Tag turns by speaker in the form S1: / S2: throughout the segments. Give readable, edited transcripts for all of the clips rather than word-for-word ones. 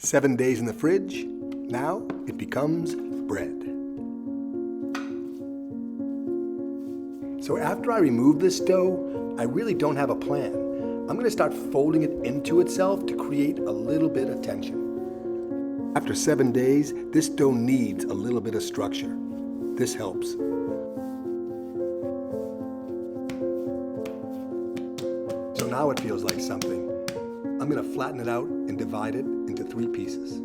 S1: 7 days in the fridge, now it becomes bread. So after I remove this dough, I really don't have a plan. I'm going to start folding it into itself to create a little bit of tension. After 7 days, this dough needs a little bit of structure. This helps. So now it feels like something. I'm going to flatten it out and divide it into 3 pieces.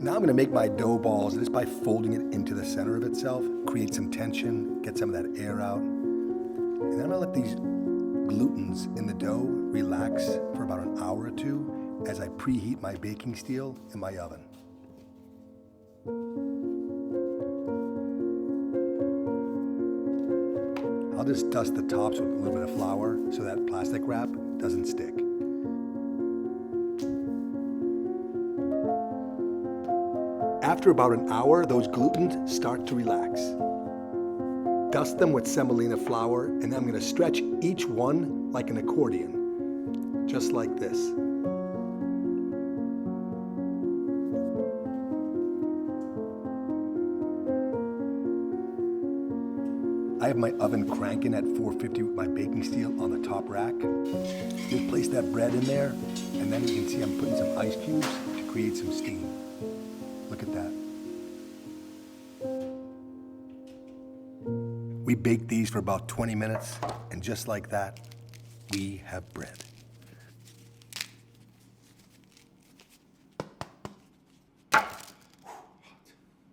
S1: Now I'm going to make my dough balls just by folding it into the center of itself, create some tension, get some of that air out. And then I'm going to let these glutens in the dough relax for about an hour or 2 as I preheat my baking steel in my oven. I'll just dust the tops with a little bit of flour so that plastic wrap doesn't stick. After about an hour, those glutens start to relax. Dust them with semolina flour, and then I'm going to stretch each one like an accordion, just like this. I have my oven cranking at 450 with my baking steel on the top rack. Just place that bread in there, and then you can see I'm putting some ice cubes to create some steam. Look at that. We bake these for about 20 minutes, and just like that, we have bread.